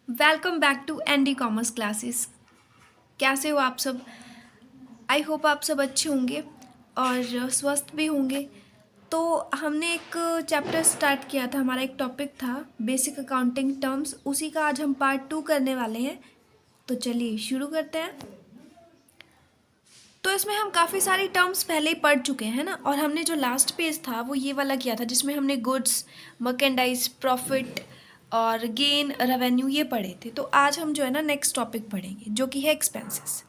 Welcome back to ND commerce classes. कैसे हो आप सब? आई होप आप सब अच्छे होंगे और स्वस्थ भी होंगे। तो हमने एक चैप्टर स्टार्ट किया था, हमारा एक टॉपिक था बेसिक अकाउंटिंग टर्म्स, उसी का आज हम पार्ट 2 करने वाले हैं। तो चलिए शुरू करते हैं। तो इसमें हम काफ़ी सारी टर्म्स पहले ही पढ़ चुके हैं ना, और हमने जो लास्ट पेज था वो ये वाला किया था जिसमें हमने गुड्स, मर्केंडाइज, प्रॉफिट और गेन, रेवेन्यू ये पढ़े थे। तो आज हम जो है ना नेक्स्ट टॉपिक पढ़ेंगे जो कि है एक्सपेंसेस।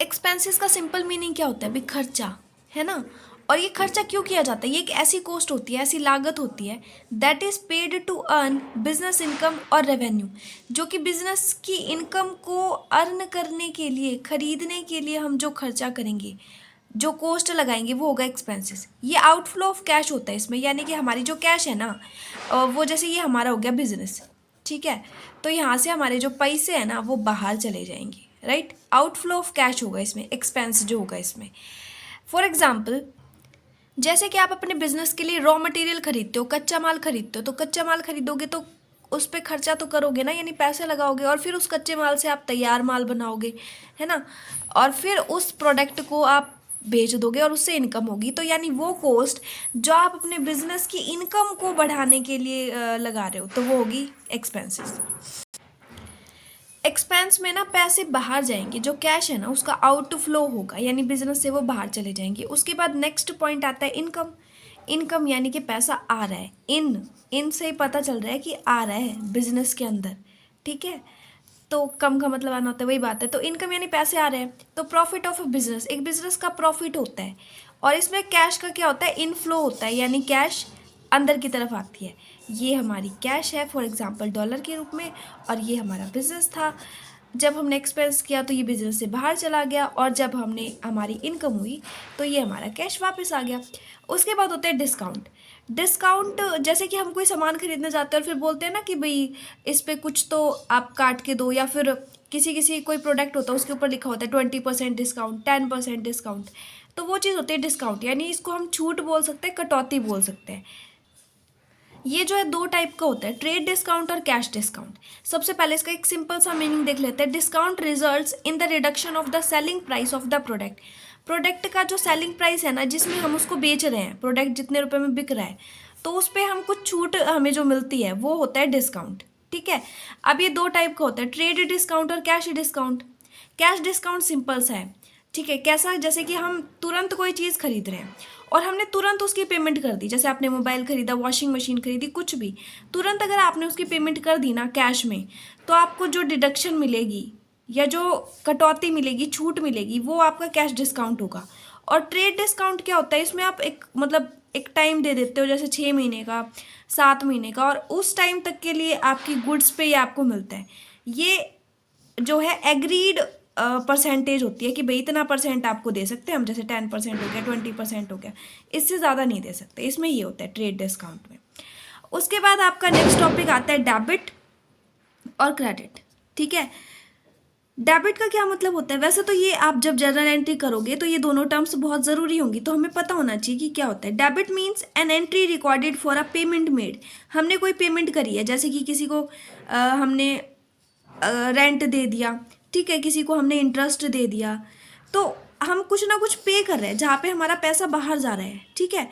एक्सपेंसेस का सिंपल मीनिंग क्या होता है? भाई खर्चा, है ना। और ये खर्चा क्यों किया जाता है? ये एक ऐसी कॉस्ट होती है, ऐसी लागत होती है that is paid to earn business income और रेवेन्यू, जो कि बिजनेस की इनकम को अर्न करने के लिए, खरीदने के लिए हम जो खर्चा करेंगे, जो कॉस्ट लगाएंगे वो होगा एक्सपेंसेस। ये आउटफ्लो ऑफ कैश होता है इसमें, यानी कि हमारी जो कैश है ना, वो जैसे ये हमारा हो गया बिजनेस, ठीक है। तो यहाँ से हमारे जो पैसे हैं ना वो बाहर चले जाएंगे, राइट। आउटफ्लो ऑफ कैश होगा इसमें, एक्सपेंस जो होगा इसमें। फॉर एग्जाम्पल, जैसे कि आप अपने बिजनेस के लिए रॉ मटेरियल खरीदते हो, कच्चा माल खरीदते हो, तो कच्चा माल खरीदोगे तो उस पर खर्चा तो करोगे ना, यानी पैसे लगाओगे, और फिर उस कच्चे माल से आप तैयार माल बनाओगे, है ना। और फिर उस प्रोडक्ट को आप बेच दोगे और उससे इनकम होगी। तो यानी वो कॉस्ट जो आप अपने बिजनेस की इनकम को बढ़ाने के लिए लगा रहे हो, तो वो होगी एक्सपेंसेस। एक्सपेंस में ना पैसे बाहर जाएंगे, जो कैश है ना उसका आउटफ्लो होगा, यानी बिजनेस से वो बाहर चले जाएंगे। उसके बाद नेक्स्ट पॉइंट आता है इनकम। इनकम यानी कि पैसा आ रहा है, इन से ही पता चल रहा है कि आ रहा है बिजनेस के अंदर, ठीक है। तो कम का मतलब आना होता है, वही बात है। तो इनकम यानी पैसे आ रहे हैं। तो प्रॉफिट ऑफ बिजनेस, एक बिजनेस का प्रॉफिट होता है। और इसमें कैश का क्या होता है? इनफ्लो होता है, यानी कैश अंदर की तरफ आती है। ये हमारी कैश है, फॉर एग्जांपल डॉलर के रूप में, और ये हमारा बिजनेस था। जब हमने एक्सपेंस किया तो ये बिजनेस से बाहर चला गया, और जब हमने हमारी इनकम हुई तो ये हमारा कैश वापस आ गया। उसके बाद होता है डिस्काउंट। डिस्काउंट जैसे कि हम कोई सामान खरीदने जाते हैं और फिर बोलते हैं ना कि भाई इस पे कुछ तो आप काट के दो, या फिर किसी किसी कोई प्रोडक्ट होता है उसके ऊपर लिखा होता है 20% डिस्काउंट, 10% डिस्काउंट। तो वो चीज़ होती है डिस्काउंट, यानी इसको हम छूट बोल सकते हैं, कटौती बोल सकते हैं। ये जो है दो टाइप का होता है, ट्रेड डिस्काउंट और कैश डिस्काउंट। सबसे पहले इसका एक सिंपल सा मीनिंग देख लेते हैं। Discount results in the reduction of the selling price of the product. Product का जो सेलिंग प्राइस है ना, जिसमें हम उसको बेच रहे हैं, प्रोडक्ट जितने रुपए में बिक रहा है, तो उस पर हम कुछ छूट हमें जो मिलती है वो होता है डिस्काउंट, ठीक है। अब ये दो टाइप का होता है, ट्रेड डिस्काउंट और cash discount. Cash discount simple सा है, ठीक है। कैसा? जैसे कि हम तुरंत कोई चीज़ खरीद रहे हैं और हमने तुरंत उसकी पेमेंट कर दी, जैसे आपने मोबाइल खरीदा, वॉशिंग मशीन खरीदी, कुछ भी, तुरंत अगर आपने उसकी पेमेंट कर दी ना कैश में, तो आपको जो डिडक्शन मिलेगी या जो कटौती मिलेगी, छूट मिलेगी, वो आपका कैश डिस्काउंट होगा। और ट्रेड डिस्काउंट क्या होता है? इसमें आप एक मतलब एक टाइम दे देते हो, जैसे 6 महीने का, 7 महीने का, और उस टाइम तक के लिए आपकी गुड्स पे ये आपको मिलता है। ये जो है एग्रीड परसेंटेज होती है कि भाई इतना परसेंट आपको दे सकते हैं हम, जैसे 10% हो गया, 20% हो गया, इससे ज़्यादा नहीं दे सकते। इसमें ये होता है ट्रेड डिस्काउंट में। उसके बाद आपका नेक्स्ट टॉपिक आता है डेबिट और क्रेडिट, ठीक है। डेबिट का क्या मतलब होता है? वैसे तो ये आप जब जर्नल एंट्री करोगे तो ये दोनों टर्म्स बहुत ज़रूरी होंगी, तो हमें पता होना चाहिए कि क्या होता है। Debit means an entry recorded for a payment made. हमने कोई पेमेंट करी है, जैसे कि किसी को हमने रेंट दे दिया, ठीक है, किसी को हमने इंटरेस्ट दे दिया, तो हम कुछ ना कुछ पे कर रहे हैं जहाँ पे हमारा पैसा बाहर जा रहा है, ठीक है।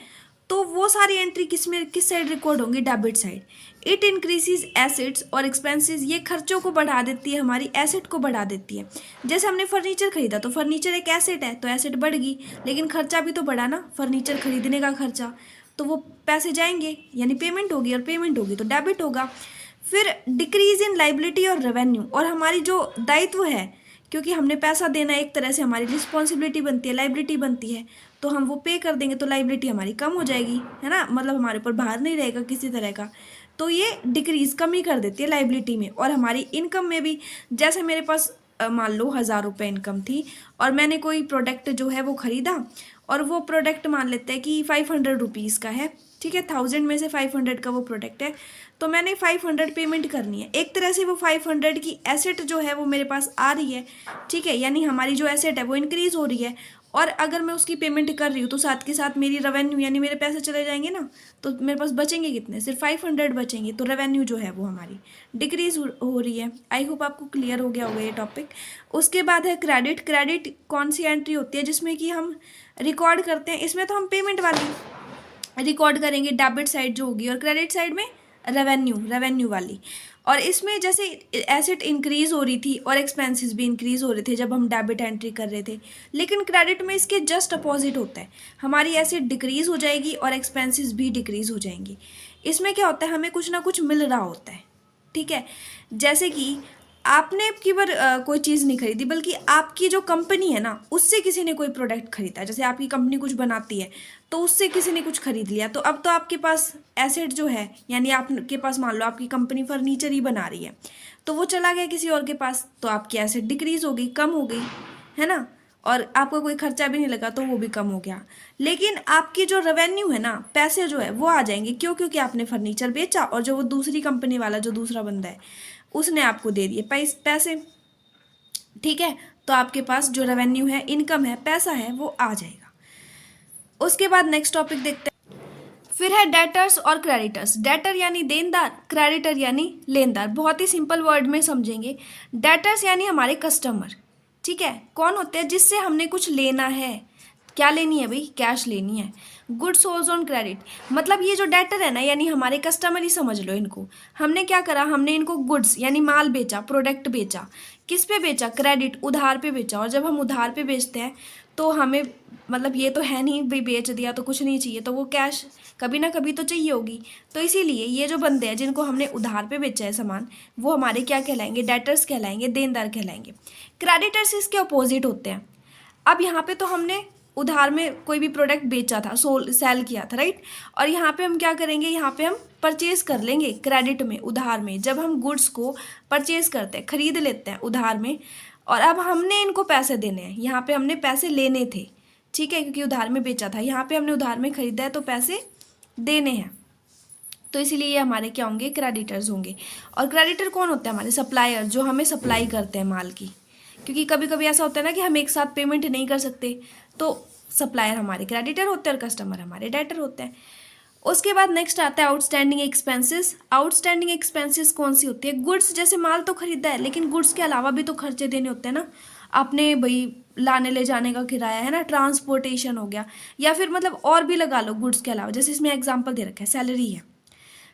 तो वो सारी एंट्री किस में, किस साइड रिकॉर्ड होंगी? Debit side. It increases assets और एक्सपेंसेस, ये खर्चों को बढ़ा देती है, हमारी एसेट को बढ़ा देती है। जैसे हमने फर्नीचर खरीदा, तो फर्नीचर एक एसेट है, तो एसेट बढ़ गई, लेकिन खर्चा भी तो बढ़ा ना, फर्नीचर खरीदने का खर्चा, तो वो पैसे जाएंगे, यानी पेमेंट होगी, और पेमेंट होगी तो डेबिट होगा। फिर डिक्रीज इन लाइबिलिटी और रेवेन्यू, और हमारी जो दायित्व है, क्योंकि हमने पैसा देना एक तरह से हमारी रिस्पॉन्सिबिलिटी बनती है, लाइबिलिटी बनती है, तो हम वो पे कर देंगे, तो लाइबिलिटी हमारी कम हो जाएगी, है ना, मतलब हमारे ऊपर भार नहीं रहेगा किसी तरह का। तो ये डिक्रीज, कमी कर देती है लाइबिलिटी में। और हमारी इनकम में भी, जैसे मेरे पास मान लो 1000 रुपये इनकम थी, और मैंने कोई प्रोडक्ट जो है वो ख़रीदा, और वो प्रोडक्ट मान लेते हैं कि 500 रुपीज़ का है, ठीक है, 1000 में से 500 का वो प्रोडक्ट है, तो मैंने 500 पेमेंट करनी है। एक तरह से वो 500 की एसेट जो है वो मेरे पास आ रही है, ठीक है, यानी हमारी जो एसेट है वो इंक्रीज़ हो रही है। और अगर मैं उसकी पेमेंट कर रही हूँ तो साथ के साथ मेरी रेवेन्यू यानी मेरे पैसे चले जाएंगे ना, तो मेरे पास बचेंगे कितने, सिर्फ 500 बचेंगे, तो रेवेन्यू जो है वो हमारी डिक्रीज हो रही है। आई होप आपको क्लियर हो गया होगा ये टॉपिक। उसके बाद है क्रेडिट। क्रेडिट कौन सी एंट्री होती है जिसमें कि हम रिकॉर्ड करते हैं, इसमें तो हम पेमेंट वाली रिकॉर्ड करेंगे, डेबिट साइड जो होगी, और क्रेडिट साइड में रेवेन्यू वाली। और इसमें जैसे एसेट इंक्रीज़ हो रही थी और एक्सपेंसेस भी इंक्रीज़ हो रहे थे जब हम डेबिट एंट्री कर रहे थे, लेकिन क्रेडिट में इसके जस्ट अपोजिट होता है, हमारी एसेट डिक्रीज़ हो जाएगी और एक्सपेंसेस भी डिक्रीज़ हो जाएंगी। इसमें क्या होता है, हमें कुछ ना कुछ मिल रहा होता है, ठीक है, जैसे कि आपने अब की बार कोई चीज़ नहीं खरीदी, बल्कि आपकी जो कंपनी है ना उससे किसी ने कोई प्रोडक्ट खरीदा, जैसे आपकी कंपनी कुछ बनाती है तो उससे किसी ने कुछ खरीद लिया, तो अब तो आपके पास एसेट जो है, यानी आपके पास मान लो आपकी कंपनी फर्नीचर ही बना रही है, तो वो चला गया किसी और के पास, तो आपकी एसेट डिक्रीज़ हो गई, कम हो गई, है ना, और आपका कोई खर्चा भी नहीं लगा तो वो भी कम हो गया। लेकिन आपकी जो रेवेन्यू है ना, पैसे जो है वो आ जाएंगे, क्यों, क्योंकि आपने फर्नीचर बेचा और जो वो दूसरी कंपनी वाला जो दूसरा बंदा है उसने आपको दे दिए पैसे, ठीक है, तो आपके पास जो रेवेन्यू है, इनकम है, पैसा है, वो आ जाएगा। उसके बाद नेक्स्ट टॉपिक देखते हैं, फिर है डेटर्स और क्रेडिटर्स। डेटर यानी देनदार, क्रेडिटर यानी लेनदार। बहुत ही सिंपल वर्ड में समझेंगे। डेटर्स यानी हमारे कस्टमर, ठीक है, कौन होते हैं, जिससे हमने कुछ लेना है, क्या लेनी है भाई, कैश लेनी है। गुड्स सोल्ड ऑन क्रेडिट, मतलब ये जो डेटर है ना, यानी हमारे कस्टमर ही समझ लो इनको। हमने क्या करा, हमने इनको गुड्स यानी माल बेचा, प्रोडक्ट बेचा, किस पे बेचा, क्रेडिट, उधार पे बेचा। और जब हम उधार पे बेचते हैं तो हमें मतलब ये तो है नहीं भाई बेच दिया तो कुछ नहीं चाहिए, तो वो कैश कभी ना कभी तो चाहिए होगी। तो इसीलिए ये जो बंदे हैं जिनको हमने उधार पे बेचा है सामान, वो हमारे क्या कहलाएंगे, डेटर्स कहलाएंगे, देनदार कहलाएंगे। क्रेडिटर्स इसके अपोजिट होते हैं। अब यहाँ पे तो हमने उधार में कोई भी प्रोडक्ट बेचा था, सेल किया था, राइट, और यहाँ पे हम क्या करेंगे, यहाँ पे हम परचेज कर लेंगे क्रेडिट में, उधार में। जब हम गुड्स को परचेज करते हैं, खरीद लेते हैं उधार में, और अब हमने इनको पैसे देने हैं, यहाँ पे हमने पैसे लेने थे, ठीक है, क्योंकि उधार में बेचा था, यहाँ पे हमने उधार में खरीदा है तो पैसे देने हैं, तो इसीलिए ये हमारे क्या होंगे, क्रेडिटर्स होंगे। और क्रेडिटर कौन होते हैं, हमारे सप्लायर, जो हमें सप्लाई करते हैं माल की, क्योंकि कभी कभी ऐसा होता है ना कि हम एक साथ पेमेंट नहीं कर सकते, तो सप्लायर हमारे क्रेडिटर होते हैं और कस्टमर हमारे डेटर होते हैं। उसके बाद नेक्स्ट आता है आउटस्टैंडिंग एक्सपेंसेस। आउटस्टैंडिंग एक्सपेंसेस कौन सी होती है, गुड्स, जैसे माल तो खरीदा है लेकिन गुड्स के अलावा भी तो खर्चे देने होते हैं ना, आपने भाई लाने ले जाने का किराया है ना, ट्रांसपोर्टेशन हो गया, या फिर मतलब और भी लगा लो गुड्स के अलावा, जैसे इसमें एग्जांपल दे रखा है, सैलरी है,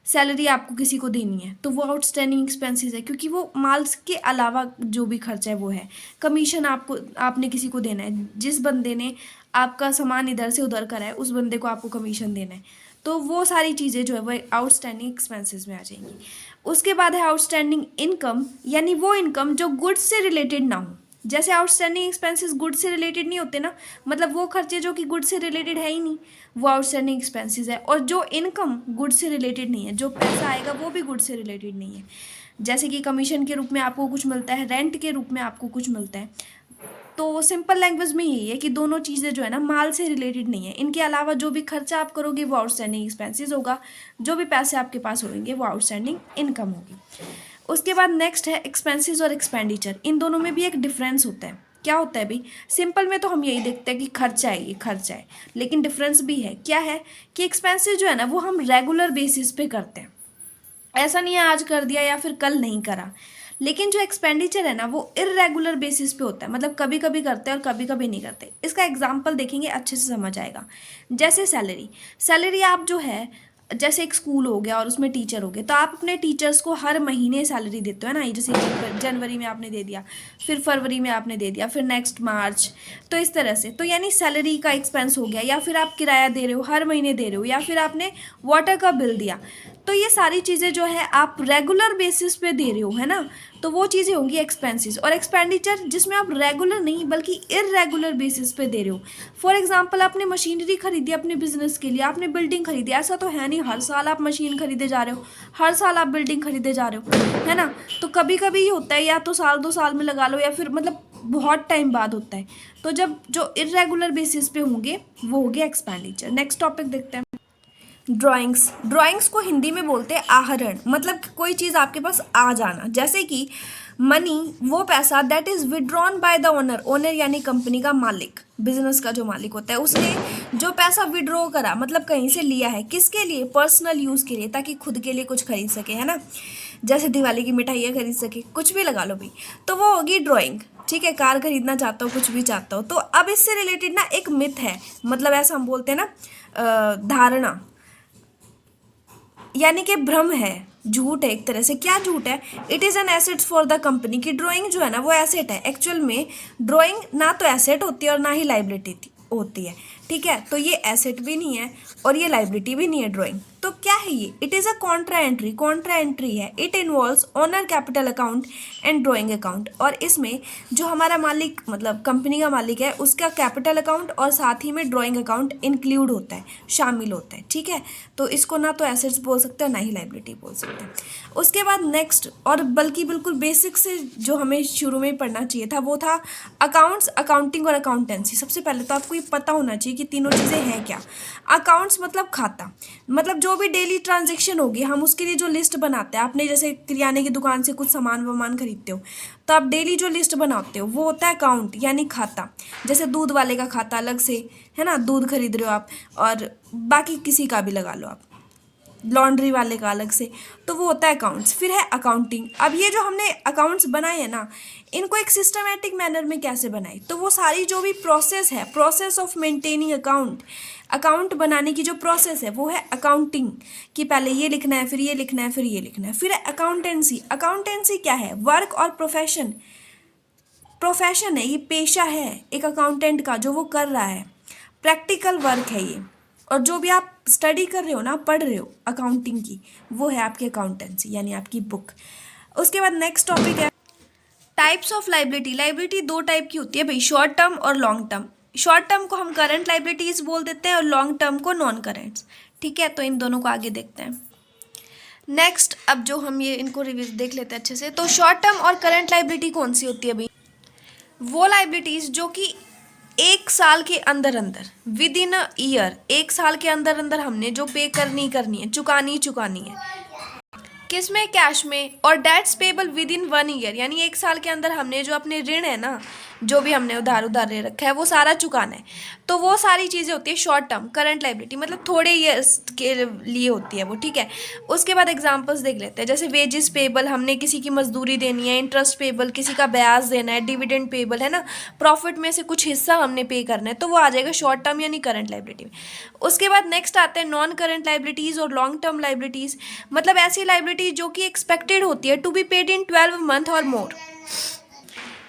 सैलरी आपको किसी को देनी है तो वो आउटस्टैंडिंग एक्सपेंसेस है, क्योंकि वो माल्स के अलावा जो भी खर्चा है वो है। कमीशन आपने किसी को देना है, जिस बंदे ने आपका सामान इधर से उधर करा है उस बंदे को आपको कमीशन देना है, तो वो सारी चीज़ें जो है वो आउटस्टैंडिंग एक्सपेंसेस में आ जाएंगी। उसके बाद है आउटस्टैंडिंग इनकम, यानी वो इनकम जो गुड्स से रिलेटेड ना हो। जैसे आउटस्टैंडिंग एक्सपेंसेस गुड्स से रिलेटेड नहीं होते ना, मतलब वो खर्चे जो कि गुड्स से रिलेटेड है ही नहीं, वो आउटस्टैंडिंग एक्सपेंसेस है। और जो इनकम गुड्स से रिलेटेड नहीं है, जो पैसा आएगा वो भी गुड्स से रिलेटेड नहीं है, जैसे कि कमीशन के रूप में आपको कुछ मिलता है, रेंट के रूप में आपको कुछ मिलता है। तो सिंपल लैंग्वेज में यही है कि दोनों चीज़ें जो है ना माल से रिलेटेड नहीं है, इनके अलावा जो भी खर्चा आप करोगे वो आउटस्टैंडिंग एक्सपेंसेस होगा, जो भी पैसे आपके पास होंगे वो आउटस्टैंडिंग इनकम होगी। उसके बाद नेक्स्ट है एक्सपेंसेस और एक्सपेंडिचर। इन दोनों में भी एक डिफरेंस होता है। क्या होता है भाई, सिंपल में तो हम यही देखते हैं कि खर्चा है, ये खर्चा है, लेकिन डिफरेंस भी है। क्या है कि एक्सपेंसेस जो है ना वो हम रेगुलर बेसिस पे करते हैं, ऐसा नहीं है आज कर दिया या फिर कल नहीं करा। लेकिन जो एक्सपेंडिचर है ना वो इर्रेगुलर बेसिस पे होता है, मतलब कभी कभी करते हैं और कभी कभी नहीं करते। इसका एग्जांपल देखेंगे अच्छे से समझ आएगा। जैसे सैलरी आप जो है, जैसे एक स्कूल हो गया और उसमें टीचर हो गए, तो आप अपने टीचर्स को हर महीने सैलरी देते हो ना, जैसे जनवरी में आपने दे दिया, फिर फरवरी में आपने दे दिया, फिर नेक्स्ट मार्च, तो इस तरह से, तो यानी सैलरी का एक्सपेंस हो गया। या फिर आप किराया दे रहे हो, हर महीने दे रहे हो, या फिर आपने वाटर का बिल दिया, तो ये सारी चीज़ें जो है आप रेगुलर बेसिस पे दे रहे हो, है ना, तो वो चीज़ें होंगी एक्सपेंसेस। और एक्सपेंडिचर जिसमें आप रेगुलर नहीं बल्कि इर्रेगुलर बेसिस पे दे रहे हो। फॉर एग्जांपल आपने मशीनरी खरीदी अपने बिजनेस के लिए, आपने बिल्डिंग खरीदी, ऐसा तो है नहीं हर साल आप मशीन खरीदे जा रहे हो, हर साल आप बिल्डिंग खरीदे जा रहे हो, है ना, तो कभी कभी ये होता है या तो साल 2 साल में लगा लो, या फिर मतलब बहुत टाइम बाद होता है। तो जब जो इर्रेगुलर बेसिस पे होंगे वो होंगे एक्सपेंडिचर। नेक्स्ट टॉपिक देखते हैं। ड्राइंग्स, ड्राइंग्स को हिंदी में बोलते हैं आहरण, मतलब कोई चीज़ आपके पास आ जाना, जैसे कि मनी, वो पैसा that is withdrawn by the owner, owner यानी कंपनी का मालिक, बिजनेस का जो मालिक होता है, उसने जो पैसा विड्रॉ करा, मतलब कहीं से लिया है, किसके लिए, पर्सनल यूज़ के लिए, ताकि खुद के लिए कुछ खरीद सके, है ना, जैसे दिवाली की मिठाइयाँ खरीद सके, कुछ भी लगा लो भाई, तो वो होगी ड्राइंग। ठीक है, कार खरीदना चाहता हो, कुछ भी चाहता हो। तो अब इससे रिलेटेड ना एक मिथ है, मतलब ऐसा हम बोलते हैं ना, धारणा, यानी कि भ्रम है, झूठ है एक तरह से। क्या झूठ है? It is an asset for the company, की ड्राइंग जो है ना वो एसेट है। एक्चुअल में ड्राइंग ना तो एसेट होती है और ना ही लाइबिलिटी होती है। ठीक है, तो ये एसेट भी नहीं है और ये लाइबिलिटी भी नहीं है ड्राइंग। तो क्या है ये? It is a contra entry, contra entry है। It involves owner capital account and drawing account, और इसमें जो हमारा मालिक, मतलब कंपनी का मालिक है, उसका कैपिटल अकाउंट और साथ ही में ड्राइंग अकाउंट इंक्लूड होता है, शामिल होता है। ठीक है, तो इसको ना तो एसेट्स बोल सकते हैं ना ही लाइबिलिटी बोल सकते हैं। उसके बाद नेक्स्ट, और बल्कि बिल्कुल बेसिक से जो हमें शुरू में पढ़ना चाहिए था, वो था अकाउंट्स, अकाउंटिंग और अकाउंटेंसी। सबसे पहले तो आपको ये पता होना चाहिए कि तीनों चीज़ें हैं क्या। अकाउंट्स मतलब खाता, मतलब जो भी डेली ट्रांजेक्शन होगी हम उसके लिए जो लिस्ट बनाते हैं। आपने जैसे किराने की दुकान से कुछ सामान वामान खरीदते हो, तो आप डेली जो लिस्ट बनाते हो वो होता है अकाउंट, यानी खाता। जैसे दूध वाले का खाता अलग से, है ना, दूध खरीद रहे हो आप, और बाकी किसी का भी लगा लो आप, लॉन्ड्री वाले का अलग से, तो वो होता है अकाउंट्स। फिर है अकाउंटिंग। अब ये जो हमने अकाउंट्स बनाए हैं ना, इनको एक सिस्टमेटिक मैनर में कैसे बनाए, तो वो सारी जो भी प्रोसेस है, process of maintaining account, account बनाने की जो प्रोसेस है वो है अकाउंटिंग, कि पहले ये लिखना है, फिर ये लिखना है, फिर ये लिखना है। फिर है अकाउंटेंसी। अकाउंटेंसी क्या है? वर्क और प्रोफेशन, प्रोफेशन है, ये पेशा है एक अकाउंटेंट का जो वो कर रहा है, प्रैक्टिकल वर्क है ये। और जो भी आप स्टडी कर रहे हो ना, पढ़ रहे हो अकाउंटिंग की, वो है आपकी अकाउंटेंसी, यानी आपकी बुक। उसके बाद नेक्स्ट टॉपिक है टाइप्स ऑफ लाइबिलिटी। लाइबिलिटी दो टाइप की होती है भाई, शॉर्ट टर्म और लॉन्ग टर्म। शॉर्ट टर्म को हम करंट लाइबिलिटीज बोल देते हैं और लॉन्ग टर्म को नॉन करेंट्स। ठीक है, तो इन दोनों को आगे देखते हैं। नेक्स्ट, अब जो हम ये इनको रिव्यू देख लेते हैं अच्छे से। तो शॉर्ट टर्म और करंट लाइबिलिटी कौन सी होती है भाई? वो लाइबिलिटीज जो कि एक साल के अंदर अंदर, विद इन अ ईयर, एक साल के अंदर अंदर हमने जो पे करनी है, चुकानी है, किस में? कैश में। और debts payable within 1 year, यानी एक साल के अंदर हमने जो अपने ऋण है ना, जो भी हमने उधार ले रखा है, वो सारा चुकाना है। तो वो सारी चीज़ें होती है शॉर्ट टर्म करंट लाइबिलिटी, मतलब थोड़े ईयर्स के लिए होती है वो। ठीक है, उसके बाद एग्जांपल्स देख लेते हैं। जैसे वेजेस पेबल, हमने किसी की मजदूरी देनी है। इंटरेस्ट पेबल, किसी का ब्याज देना है। डिविडेंड पेबल, है ना, प्रॉफिट में से कुछ हिस्सा हमने पे करना है, तो वो आ जाएगा शॉर्ट टर्म यानी करंट लाइबिलिटी में। उसके बाद नेक्स्ट आते हैं नॉन करंट लाइबिलिटीज़ और लॉन्ग टर्म लाइबिलिटीज़, मतलब ऐसी लाइबिलिटी जो कि एक्सपेक्टेड होती है to be paid in 12 month और मोर।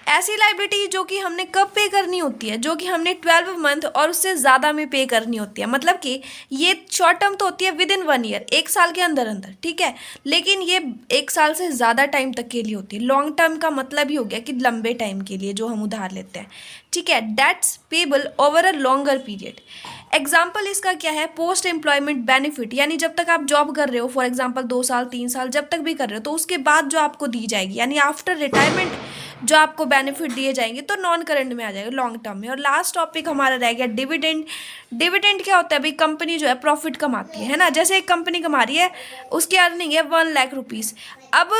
ऐसी लाइबिलिटी जो कि हमने कब पे करनी होती है? जो कि हमने 12 मंथ और उससे ज़्यादा में पे करनी होती है। मतलब कि ये शॉर्ट टर्म तो होती है विद इन 1 ईयर, एक साल के अंदर अंदर। ठीक है, लेकिन ये एक साल से ज़्यादा टाइम तक के लिए होती है। लॉन्ग टर्म का मतलब ही हो गया कि लंबे टाइम के लिए जो हम उधार लेते हैं। ठीक है, debts payable over a longer period. Example इसका क्या है? पोस्ट एम्प्लॉयमेंट बेनिफिट, यानी जब तक आप जॉब कर रहे हो, फॉर एग्जाम्पल 2 साल 3 साल जब तक भी कर रहे हो, तो उसके बाद जो आपको दी जाएगी, यानी आफ्टर रिटायरमेंट जो आपको बेनिफिट दिए जाएंगे, तो नॉन करंट में आ जाएगा, लॉन्ग टर्म में। और लास्ट टॉपिक हमारा रह गया डिविडेंड। डिविडेंड क्या होता है भाई? कंपनी जो है प्रॉफिट कमाती है ना, जैसे एक कंपनी कमा रही है, उसकी अर्निंग है 1 लाख रुपीज़। अब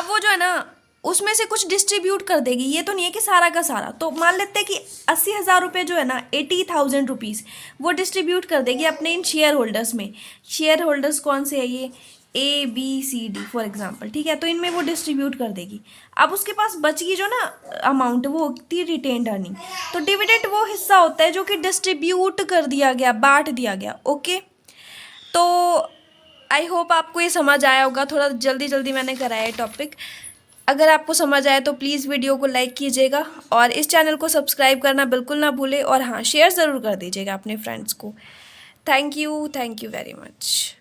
वो जो है ना, उसमें से कुछ डिस्ट्रीब्यूट कर देगी। ये तो नहीं है कि सारा का सारा, तो मान लेते हैं कि 80,000 रुपये जो है ना, 80,000 रुपीज़ वो डिस्ट्रीब्यूट कर देगी अपने इन शेयर होल्डर्स में। शेयर होल्डर्स कौन से है? ये ABCD फॉर एग्जांपल। ठीक है, तो इनमें वो डिस्ट्रीब्यूट कर देगी। अब उसके पास बचगी जो ना अमाउंट, वो होती है रिटेन्ड अर्निंग। तो डिविडेंड वो हिस्सा होता है जो कि डिस्ट्रीब्यूट कर दिया गया, बांट दिया गया। ओके, तो आई होप आपको ये समझ आया होगा। थोड़ा जल्दी जल्दी मैंने कराया है टॉपिक। अगर आपको समझ आए तो प्लीज़ वीडियो को लाइक कीजिएगा और इस चैनल को सब्सक्राइब करना बिल्कुल ना भूलें, और हाँ, शेयर ज़रूर कर दीजिएगा अपने फ्रेंड्स को। Thank you very much.